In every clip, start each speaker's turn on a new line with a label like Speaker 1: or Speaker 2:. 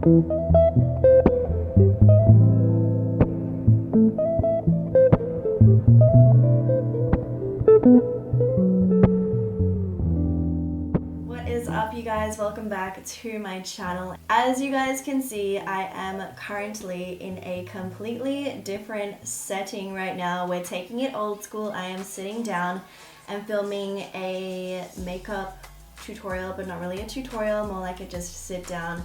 Speaker 1: What is up, you guys? Welcome back to my channel. As you guys can see, I am currently in a completely different setting right now. We're taking it old school. I am sitting down and filming a makeup tutorial, but not really a tutorial, more like a just sit down,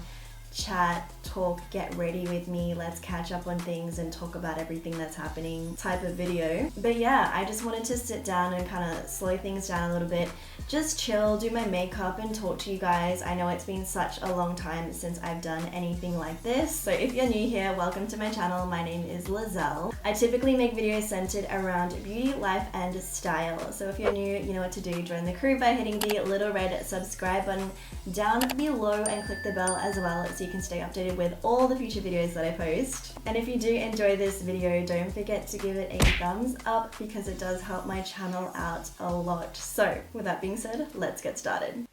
Speaker 1: chat, talk, get ready with me, let's catch up on things and talk about everything that's happening type of video. But yeah, I just wanted to sit down and kind of slow things down a little bit, just chill, do my makeup and talk to you guys. I know it's been such a long time since I've done anything like this, so if you're new here, welcome to my channel. My name is Leizel. I typically make videos centered around beauty, life and style, so if you're new, you know what to do. Join the crew by hitting the little red subscribe button down below and click the bell as well, so you can stay updated with all the future videos that I post. And if you do enjoy this video, don't forget to give it a thumbs up because it does help my channel out a lot. So with that being said, let's get started.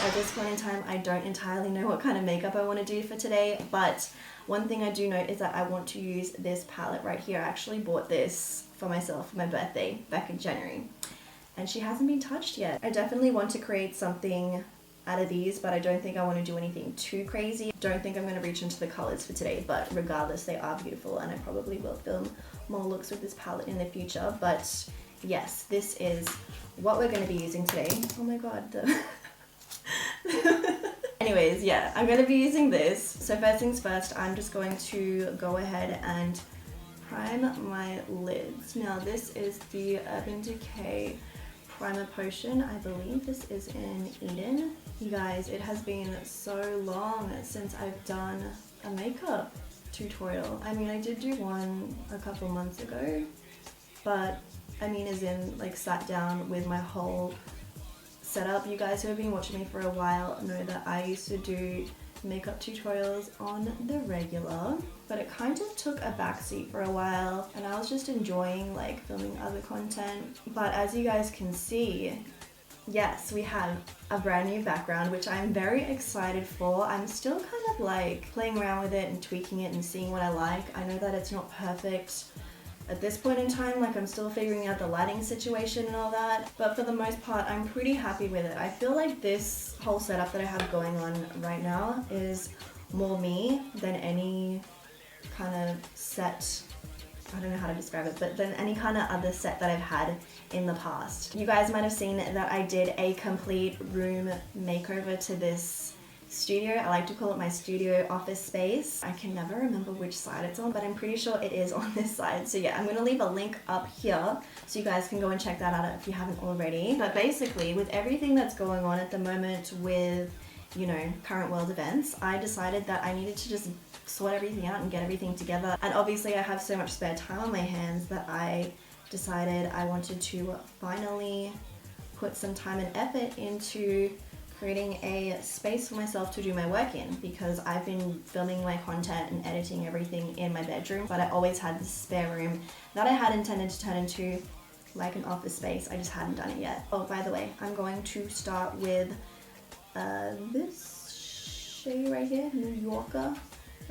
Speaker 1: At this point in time, I don't entirely know what kind of makeup I want to do for today, but one thing I do know is that I want to use this palette right here. I actually bought this for myself for my birthday back in January, and she hasn't been touched yet. I definitely want to create something out of these, but I don't think I want to do anything too crazy. Don't think I'm going to reach into the colors for today, but regardless, they are beautiful, and I probably will film more looks with this palette in the future. But yes, this is what we're going to be using today. Oh my god, anyways, yeah, I'm going to be using this. So first things first, I'm just going to go ahead and prime my lids. Now this is the Urban Decay primer potion. I believe this is in Eden. You guys, it has been so long since I've done a makeup tutorial. I mean, I did do one a couple months ago, but I mean as in like sat down with my whole setup. You guys who have been watching me for a while know that I used to do makeup tutorials on the regular, but it kind of took a backseat for a while and I was just enjoying like filming other content. But as you guys can see, yes, we have a brand new background, which I'm very excited for. I'm still kind of like playing around with it and tweaking it and seeing what I like. I know that it's not perfect at this point in time, like I'm still figuring out the lighting situation and all that, but for the most part I'm pretty happy with it. I feel like this whole setup that I have going on right now is more me than any kind of set, I don't know how to describe it, but than any kind of other set that I've had in the past. You guys might have seen that I did a complete room makeover to this studio. I like to call it my studio office space. I can never remember which side it's on, but I'm pretty sure it is on this side. So yeah, I'm going to leave a link up here so you guys can go and check that out if you haven't already. But basically, with everything that's going on at the moment with, you know, current world events, I decided that I needed to just sort everything out and get everything together. And obviously I have so much spare time on my hands that I decided I wanted to finally put some time and effort into creating a space for myself to do my work in, because I've been filming my content and editing everything in my bedroom, but I always had this spare room that I had intended to turn into like an office space. I just hadn't done it yet. Oh, by the way, I'm going to start with this shade right here, New Yorker.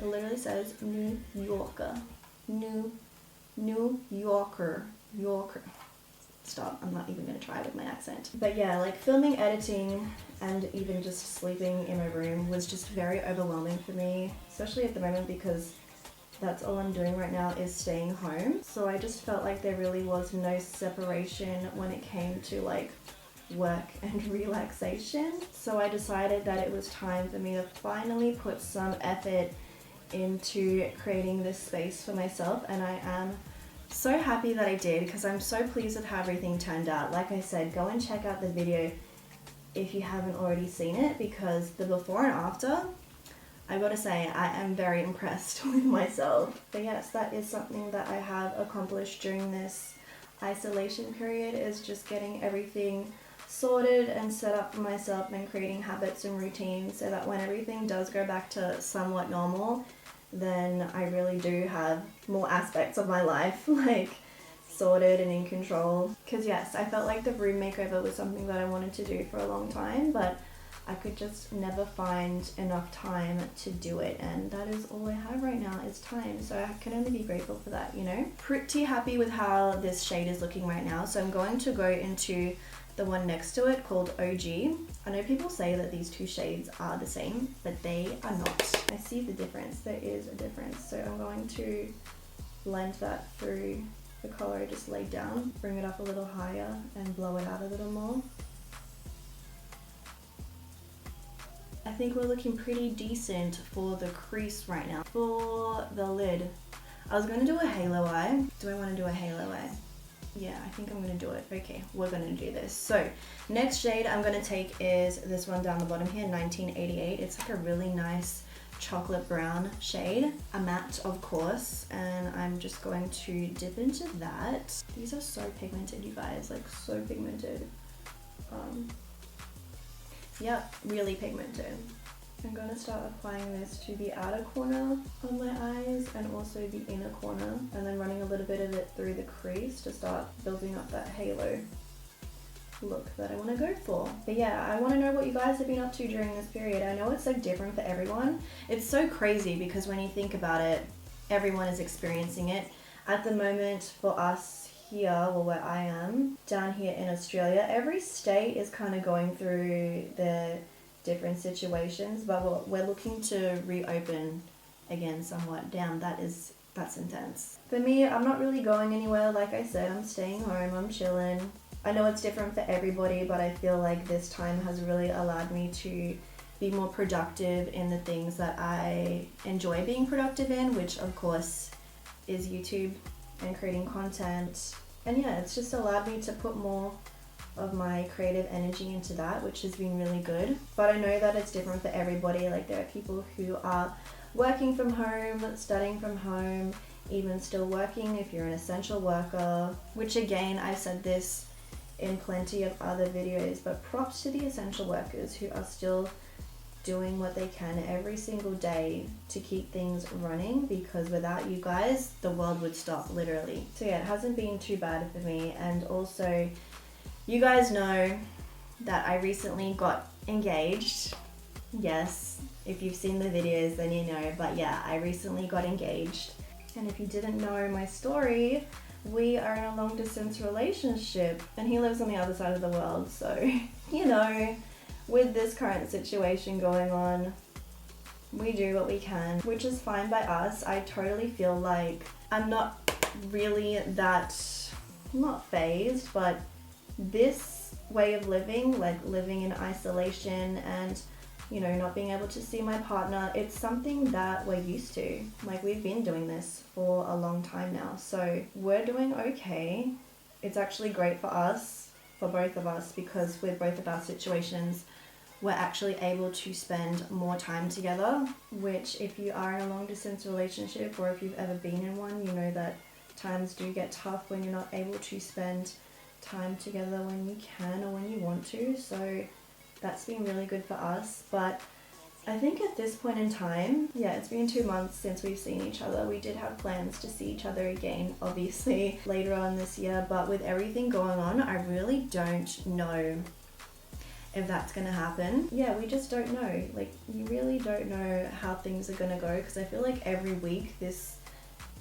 Speaker 1: It literally says New Yorker. New Yorker. Yorker. Stop, I'm not even going to try with my accent. But yeah, like filming, editing, and even just sleeping in my room was just very overwhelming for me, especially at the moment because that's all I'm doing right now is staying home. So I just felt like there really was no separation when it came to like work and relaxation. So I decided that it was time for me to finally put some effort into creating this space for myself, and I am so happy that I did because I'm so pleased with how everything turned out. Like I said, go and check out the video if you haven't already seen it, because the before and after, I gotta say, I am very impressed with myself. But yes, that is something that I have accomplished during this isolation period, is just getting everything sorted and set up for myself and creating habits and routines so that when everything does go back to somewhat normal, then I really do have more aspects of my life like sorted and in control. Because yes, I felt like the room makeover was something that I wanted to do for a long time, but I could just never find enough time to do it, and that is all I have right now is time, so I can only be grateful for that, you know? Pretty happy with how this shade is looking right now, so I'm going to go into the one next to it called OG. I know people say that these two shades are the same, but they are not. I see the difference, there is a difference, so I'm going to blend that through the color I just laid down, bring it up a little higher and blow it out a little more. I think we're looking pretty decent for the crease right now. For the lid, I was going to do a halo eye. Do I want to do a halo eye? Yeah, I think I'm going to do it. Okay, we're going to do this. So, next shade I'm going to take is this one down the bottom here, 1988. It's like a really nice chocolate brown shade. A matte, of course, and I'm just going to dip into that. These are so pigmented, you guys, like so pigmented. Yeah, really pigmented. I'm going to start applying this to the outer corner of my eyes and also the inner corner, and then running a little bit of it through the crease to start building up that halo look that I want to go for. But yeah, I want to know what you guys have been up to during this period. I know it's like different for everyone. It's so crazy because when you think about it, everyone is experiencing it. At the moment for us here, well where I am, down here in Australia, every state is kind of going through their different situations, but we're looking to reopen again somewhat. Damn, that's intense. For me, I'm not really going anywhere. Like I said, I'm staying home, I'm chilling. I know it's different for everybody, but I feel like this time has really allowed me to be more productive in the things that I enjoy being productive in, which of course is YouTube and creating content. And yeah, it's just allowed me to put more of my creative energy into that, which has been really good. But I know that it's different for everybody. Like there are people who are working from home, studying from home, even still working if you're an essential worker, which again, I've said this in plenty of other videos, but props to the essential workers who are still doing what they can every single day to keep things running, because without you guys, the world would stop, literally. So yeah, it hasn't been too bad for me. And also, you guys know that I recently got engaged. Yes, if you've seen the videos, then you know, but yeah, I recently got engaged. And if you didn't know my story, we are in a long distance relationship and he lives on the other side of the world. So, you know, with this current situation going on, we do what we can, which is fine by us. I totally feel like I'm not really that, not phased, but this way of living, like living in isolation and, you know, not being able to see my partner, it's something that we're used to. Like we've been doing this for a long time now, so we're doing okay. It's actually great for us, for both of us, because with both of our situations, we're actually able to spend more time together, which if you are in a long distance relationship or if you've ever been in one, you know that times do get tough when you're not able to spend time together when you can or when you want to. So that's been really good for us. But I think at this point in time, yeah, it's been 2 months since we've seen each other. We did have plans to see each other again, obviously, later on this year, but with everything going on, I really don't know if that's gonna happen. Yeah, we just don't know. Like, you really don't know how things are gonna go, because I feel like every week this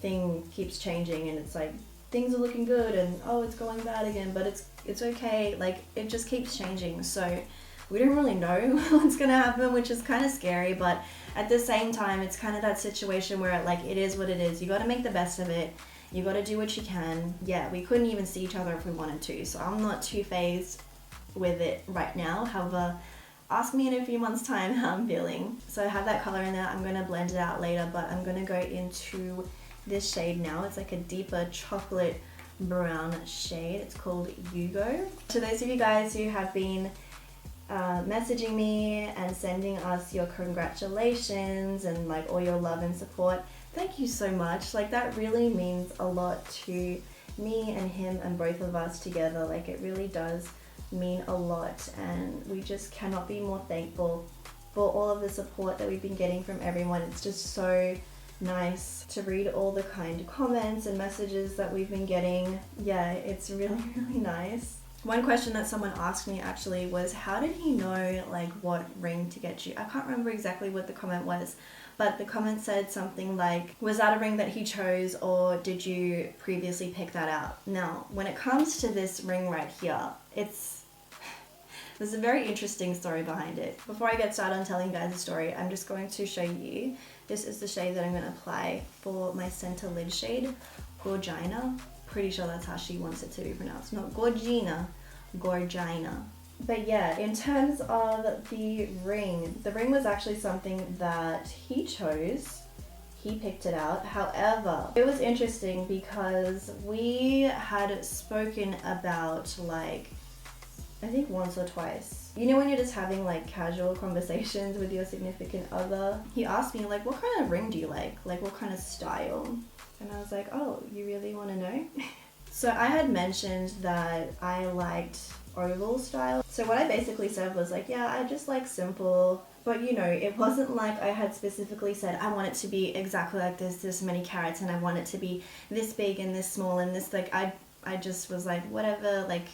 Speaker 1: thing keeps changing and it's like things are looking good and oh, it's going bad again, but it's okay. Like, it just keeps changing. So we don't really know what's gonna happen, which is kind of scary, but at the same time, it's kind of that situation where like it is what it is. You got to make the best of it. You got to do what you can. Yeah, we couldn't even see each other if we wanted to, so I'm not too phased with it right now. However, ask me in a few months time how I'm feeling. So I have that color in there. I'm going to blend it out later, but I'm going to go into this shade now. It's like a deeper chocolate brown shade. It's called Yugo. To those of you guys who have been messaging me and sending us your congratulations and like all your love and support, thank you so much. Like, that really means a lot to me and him and both of us together. Like, it really does mean a lot, and we just cannot be more thankful for all of the support that we've been getting from everyone. It's just so nice to read all the kind comments and messages that we've been getting. Yeah, it's really, really nice. One question that someone asked me actually was, how did he know like what ring to get you? I can't remember exactly what the comment was, but the comment said something like, was that a ring that he chose or did you previously pick that out? Now, when it comes to this ring right here, there's a very interesting story behind it. Before I get started on telling you guys the story, I'm just going to show you. This is the shade that I'm going to apply for my center lid shade, Gorgina. Pretty sure that's how she wants it to be pronounced. Not Gorgina, Gorgina. But yeah, in terms of the ring was actually something that he chose. He picked it out. However, it was interesting because we had spoken about like, I think once or twice. You know when you're just having like casual conversations with your significant other? He asked me like, what kind of ring do you like? Like what kind of style? And I was like, oh, you really want to know? So I had mentioned that I liked oval style. So what I basically said was like, yeah, I just like simple. But you know, it wasn't like I had specifically said, I want it to be exactly like this many carats, and I want it to be this big and this small and this, like, I just was like, whatever, like,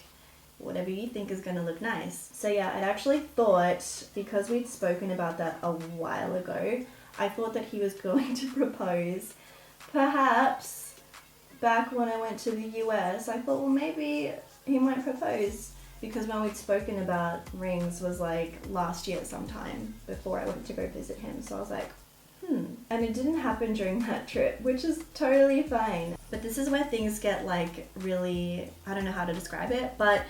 Speaker 1: whatever you think is gonna look nice. So yeah, I'd actually thought, because we'd spoken about that a while ago, I thought that he was going to propose perhaps back when I went to the US. I thought, well, maybe he might propose, because when we'd spoken about rings was like last year sometime before I went to go visit him. So I was like, and it didn't happen during that trip, which is totally fine. But this is where things get like really, I don't know how to describe it, but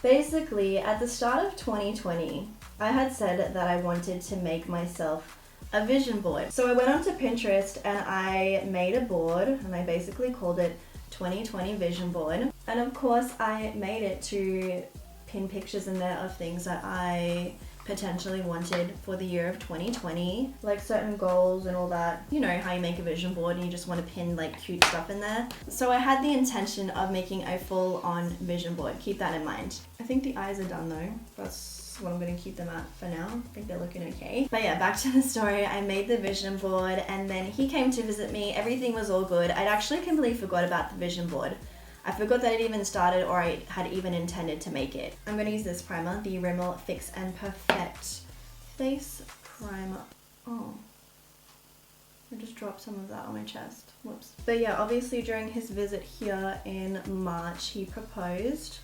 Speaker 1: basically at the start of 2020, I had said that I wanted to make myself a vision board. So I went onto Pinterest and I made a board, and I basically called it 2020 vision board. And of course I made it to pin pictures in there of things that I potentially wanted for the year of 2020, like certain goals and all that. You know how you make a vision board and you just want to pin like cute stuff in there. So I had the intention of making a full-on vision board. Keep that in mind. I think the eyes are done though. That's what I'm going to keep them at for now. I think they're looking okay. But yeah, back to the story. I made the vision board and then he came to visit me. Everything was all good. I'd actually completely forgot about the vision board. I forgot that it even started, or I had even intended to make it. I'm going to use this primer, the Rimmel Fix and Perfect Face Primer. Oh, I just dropped some of that on my chest. Whoops. But yeah, obviously during his visit here in March, he proposed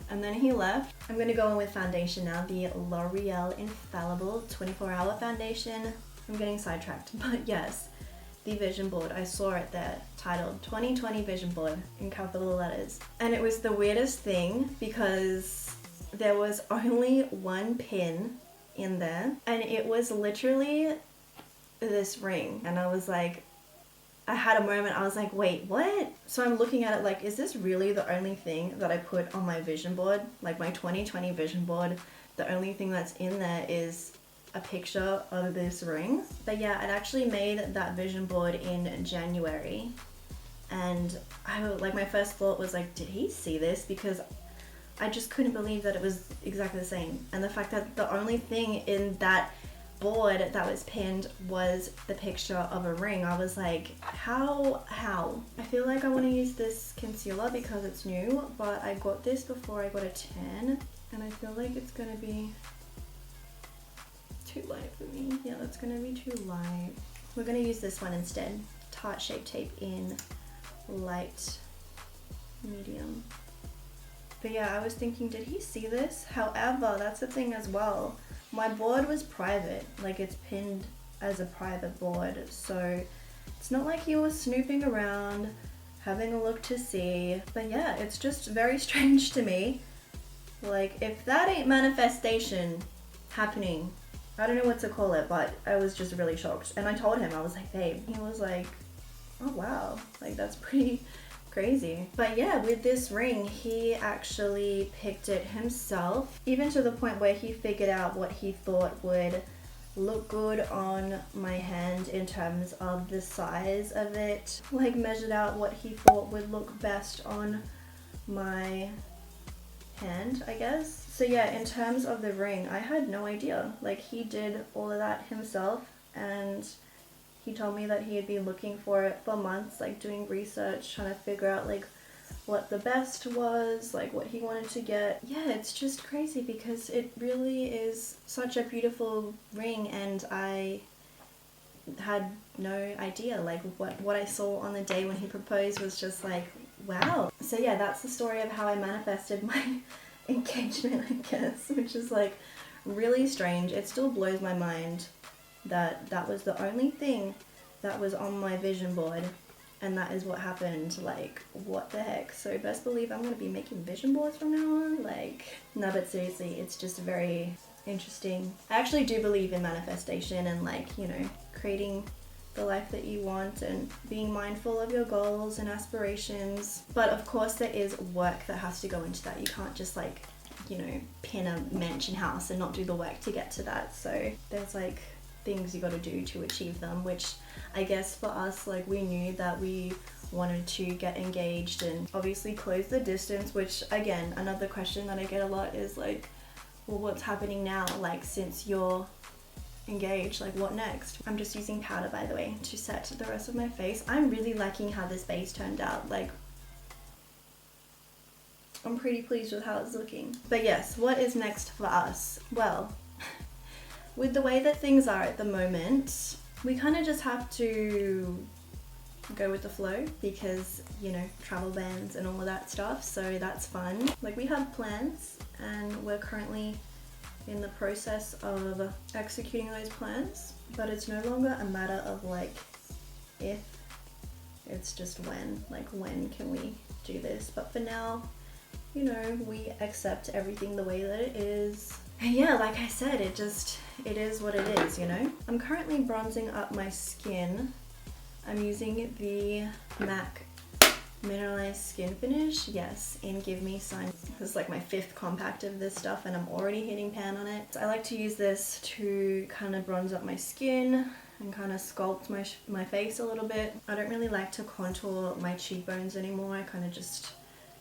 Speaker 1: and then he left. I'm going to go in with foundation now, the Loreal Infallible 24-hour foundation. I'm getting sidetracked, but yes. The vision board, I saw it there, titled 2020 vision board in capital letters. And it was the weirdest thing because there was only one pin in there and it was literally this ring. And I was like, I had a moment, I was like, wait, what? So I'm looking at it like, is this really the only thing that I put on my vision board? Like my 2020 vision board, the only thing that's in there is a picture of this ring. But yeah, I'd actually made that vision board in January and my first thought was like, did he see this? Because I just couldn't believe that it was exactly the same. And the fact that the only thing in that board that was pinned was the picture of a ring. I was like, how? I feel like I want to use this concealer because it's new, but I got this before I got a tan and I feel like it's gonna be too light for me. Yeah, that's gonna be too light. We're gonna use this one instead. Tarte Shape Tape in light medium. But yeah, I was thinking, did he see this? However, that's the thing as well. My board was private, like it's pinned as a private board. So it's not like he was snooping around, having a look to see. But yeah, it's just very strange to me. Like if that ain't manifestation happening, I don't know what to call it, but I was just really shocked. And I told him, I was like, babe. He was like, oh wow, like that's pretty crazy. But yeah, with this ring, he actually picked it himself, even to the point where he figured out what he thought would look good on my hand in terms of the size of it. Like measured out what he thought would look best on my hand, I guess. So yeah, in terms of the ring, I had no idea. Like he did all of that himself and He told me that he had been looking for it for months, like doing research, trying to figure out like what the best was, like what he wanted to get. Yeah, it's just crazy because it really is such a beautiful ring, and I had no idea. Like what I saw on the day when he proposed was just like, wow. So yeah, that's the story of how I manifested my engagement, I guess, which is like really strange. It still blows my mind that that was the only thing that was on my vision board, and that is what happened. Like, what the heck? So best believe I'm gonna be making vision boards from now on. Like, no, but seriously, it's just very interesting. I actually do believe in manifestation and, like, you know, creating the life that you want and being mindful of your goals and aspirations. But of course there is work that has to go into that. You can't just, like, you know, pin a mansion house and not do the work to get to that. So there's like things you got to do to achieve them, which I guess for us, like, we knew that we wanted to get engaged and obviously close the distance, which again, another question that I get a lot is like, well, what's happening now? Like, since you're engaged, like, what next? I'm just using powder, by the way, to set the rest of my face. I'm really liking how this base turned out. Like, I'm pretty pleased with how it's looking. But yes, what is next for us? Well, with the way that things are at the moment, we kind of just have to go with the flow because, you know, travel bans and all of that stuff, so that's fun. Like, we have plans and we're currently in the process of executing those plans, but it's no longer a matter of like if, it's just when. Like, when can we do this? But for now, you know, we accept everything the way that it is. And yeah, like I said, it is what it is, you know? I'm currently bronzing up my skin. I'm using the MAC Mineralize Skin Finish, yes, in Give Me Sign. This is like my 5th compact of this stuff and I'm already hitting pan on it. So I like to use this to kind of bronze up my skin and kind of sculpt my face a little bit. I don't really like to contour my cheekbones anymore. I kind of just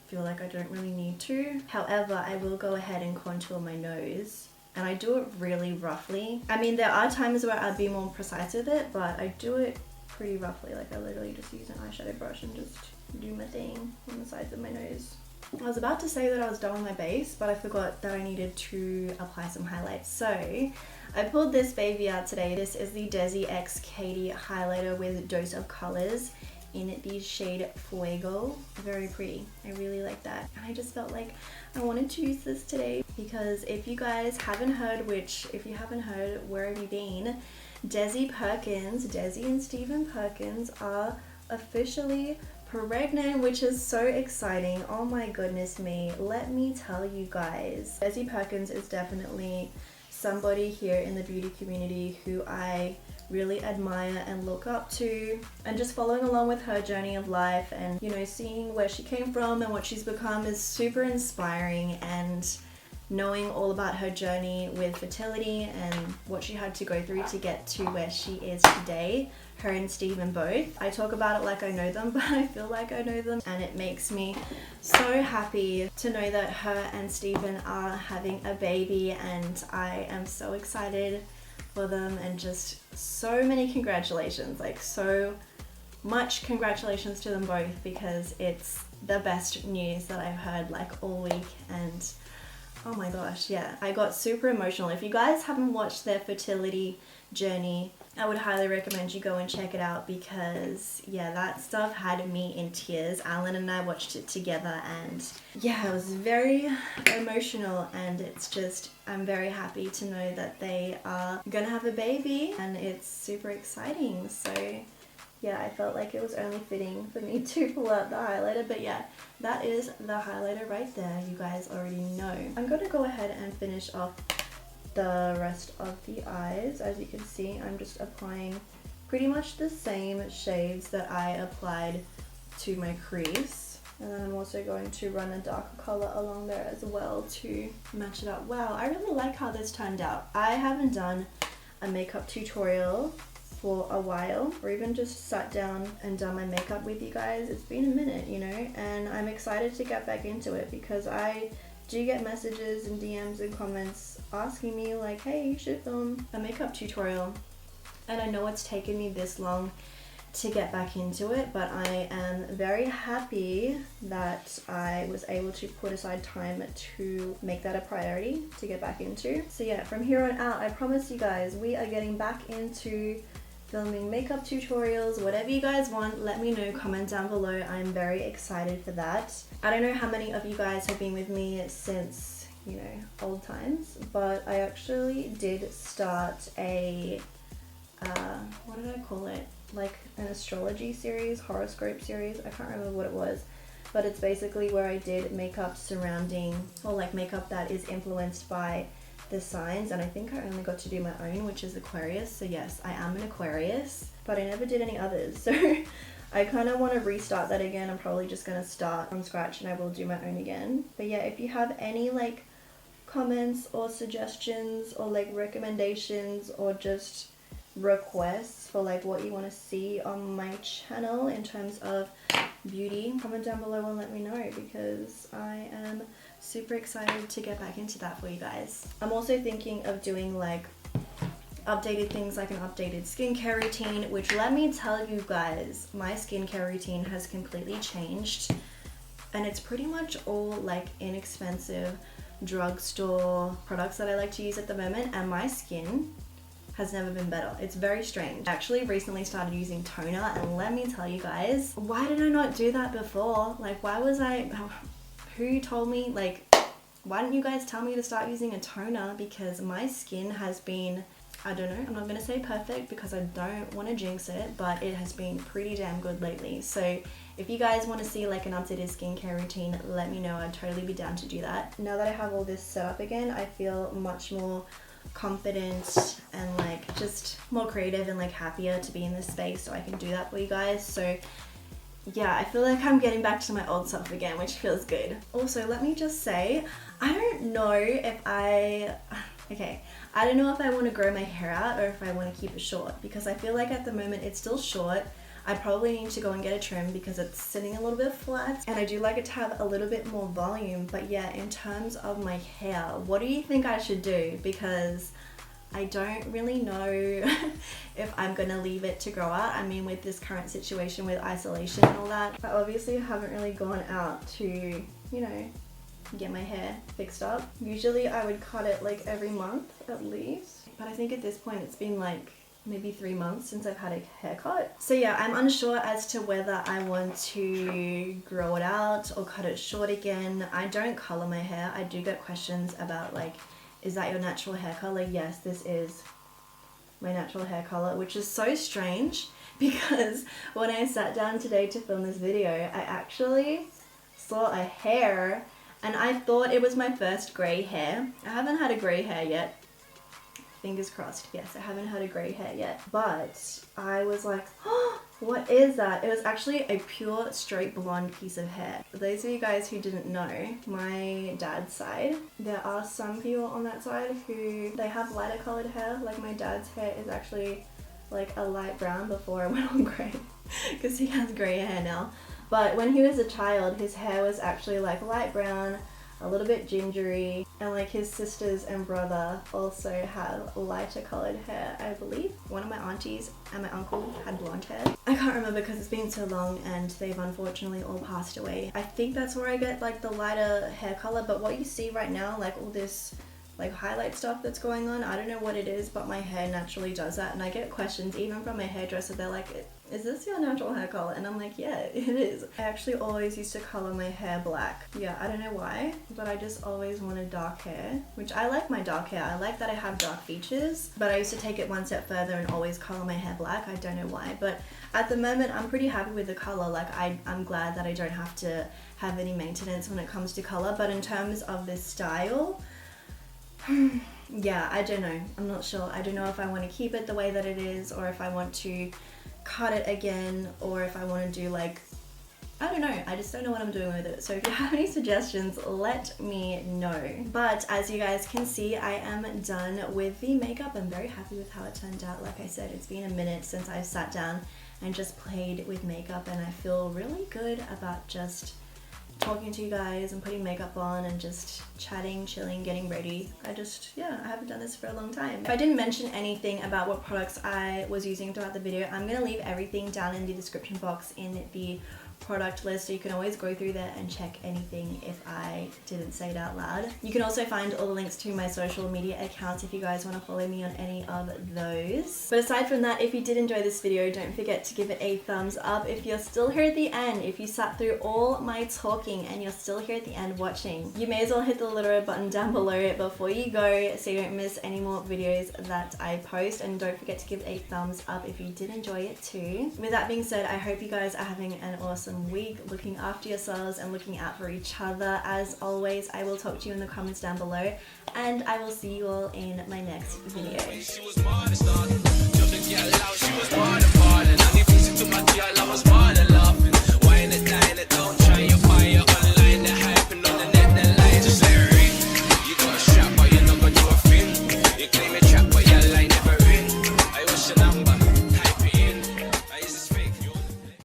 Speaker 1: feel like I don't really need to. However, I will go ahead and contour my nose, and I do it really roughly. I mean, there are times where I'd be more precise with it, but I do it pretty roughly. Like, I literally just use an eyeshadow brush and just do my thing on the sides of my nose. I was about to say that I was done with my base, but I forgot that I needed to apply some highlights. So I pulled this baby out today. This is the Desi X Katie highlighter with Dose of Colors in the shade Fuego. Very pretty. I really like that. And I just felt like I wanted to use this today because if you guys haven't heard, which if you haven't heard, where have you been? Desi and Stephen Perkins are officially pregnant, which is so exciting. Oh my goodness me. Let me tell you guys. Desi Perkins is definitely somebody here in the beauty community who I really admire and look up to, and just following along with her journey of life and, you know, seeing where she came from and what she's become is super inspiring, and knowing all about her journey with fertility and what she had to go through to get to where she is today, her and Stephen both. I talk about it like I know them, but I feel like I know them, and it makes me so happy to know that her and Stephen are having a baby, and I am so excited for them, and just so many congratulations, like so much congratulations to them both, because it's the best news that I've heard like all week. And oh my gosh, yeah, I got super emotional. If you guys haven't watched their fertility journey, I would highly recommend you go and check it out, because yeah, that stuff had me in tears. Alan and I watched it together, and yeah, it was very emotional, and it's just, I'm very happy to know that they are gonna have a baby, and it's super exciting. So yeah, I felt like it was only fitting for me to pull out the highlighter, but yeah, that is the highlighter right there. You guys already know. I'm gonna go ahead and finish off the rest of the eyes. As you can see, I'm just applying pretty much the same shades that I applied to my crease, and then I'm also going to run a darker color along there as well to match it up. Wow, I really like how this turned out. I haven't done a makeup tutorial for a while, or even just sat down and done my makeup with you guys. It's been a minute, you know, and I'm excited to get back into it, because I do get messages and DMs and comments asking me like, hey, you should film a makeup tutorial. and I know it's taken me this long to get back into it, but I am very happy that I was able to put aside time to make that a priority to get back into. So yeah, from here on out, I promise you guys, we are getting back into filming makeup tutorials. Whatever you guys want, let me know, comment down below. I'm very excited for that. I don't know how many of you guys have been with me since, you know, old times, but I actually did start a what did I call it, like an astrology series, horoscope series, I can't remember what it was, but it's basically where I did makeup surrounding, or like makeup that is influenced by the signs, and I think I only got to do my own, which is Aquarius. So yes, I am an Aquarius, but I never did any others, so I kind of want to restart that again. I'm probably just going to start from scratch and I will do my own again. But yeah, if you have any like comments or suggestions or like recommendations or just requests for like what you want to see on my channel in terms of beauty, comment down below and let me know, because I am super excited to get back into that for you guys. I'm also thinking of doing like updated things, like an updated skincare routine, which let me tell you guys, my skincare routine has completely changed, and it's pretty much all like inexpensive drugstore products that I like to use at the moment, and my skin has never been better. It's very strange. I actually recently started using toner, and let me tell you guys, why did I not do that before? Like, why was I, who told me, like, why didn't you guys tell me to start using a toner? Because my skin has been, I don't know, I'm not gonna say perfect because I don't want to jinx it, but it has been pretty damn good lately. So if you guys want to see like an updated skincare routine, let me know. I'd totally be down to do that. Now that I have all this set up again, I feel much more confident and like just more creative and like happier to be in this space, so I can do that for you guys. So yeah, I feel like I'm getting back to my old self again, which feels good. Also, let me just say, I don't know if I don't know if I want to grow my hair out or if I want to keep it short, because I feel like at the moment it's still short. I probably need to go and get a trim because it's sitting a little bit flat, and I do like it to have a little bit more volume. But yeah, in terms of my hair, what do you think I should do? Because I don't really know if I'm gonna leave it to grow out. I mean, with this current situation with isolation and all that, I obviously haven't really gone out to, you know, get my hair fixed up. Usually I would cut it like every month at least, but I think at this point it's been like maybe 3 months since I've had a haircut. So yeah, I'm unsure as to whether I want to grow it out or cut it short again. I don't color my hair. I do get questions about like, is that your natural hair color? Yes, this is my natural hair color, which is so strange because when I sat down today to film this video, I actually saw a hair and I thought it was my first grey hair. I haven't had a grey hair yet. Fingers crossed. Yes, I haven't had a grey hair yet, but I was like, oh, what is that? It was actually a pure straight blonde piece of hair. For those of you guys who didn't know, my dad's side, there are some people on that side who they have lighter colored hair. Like my dad's hair is actually like a light brown before it went on grey because he has grey hair now. But when he was a child, his hair was actually like light brown, a little bit gingery, and like his sisters and brother also have lighter colored hair, I believe. One of my aunties and my uncle had blonde hair. I can't remember because it's been so long and they've unfortunately all passed away. I think that's where I get like the lighter hair color, but what you see right now, like all this like highlight stuff that's going on, I don't know what it is, but my hair naturally does that. And I get questions even from my hairdresser, they're like, is this your natural hair color? And I'm like, yeah, it is. I actually always used to color my hair black. Yeah, I don't know why, but I just always wanted dark hair, which I like my dark hair. I like that I have dark features, but I used to take it one step further and always color my hair black. I don't know why, but at the moment I'm pretty happy with the color. Like I'm glad that I don't have to have any maintenance when it comes to color. But in terms of this style, yeah, I don't know. I'm not sure. I don't know if I want to keep it the way that it is or if I want to cut it again or if I want to do like, I don't know. I just don't know what I'm doing with it. So if you have any suggestions, let me know. But as you guys can see, I am done with the makeup. I'm very happy with how it turned out. Like I said, it's been a minute since I've sat down and just played with makeup, and I feel really good about just talking to you guys and putting makeup on and just chatting, chilling, getting ready. I haven't done this for a long time. If I didn't mention anything about what products I was using throughout the video, I'm gonna leave everything down in the description box in the product list, so you can always go through there and check anything if I didn't say it out loud. You can also find all the links to my social media accounts if you guys want to follow me on any of those. But aside from that, if you did enjoy this video, don't forget to give it a thumbs up. If you're still here at the end, if you sat through all my talking and you're still here at the end watching, you may as well hit the little red button down below before you go so you don't miss any more videos that I post, and don't forget to give it a thumbs up if you did enjoy it too. With that being said, I hope you guys are having an awesome week, looking after yourselves and looking out for each other. As always, I will talk to you in the comments down below, and I will see you all in my next video.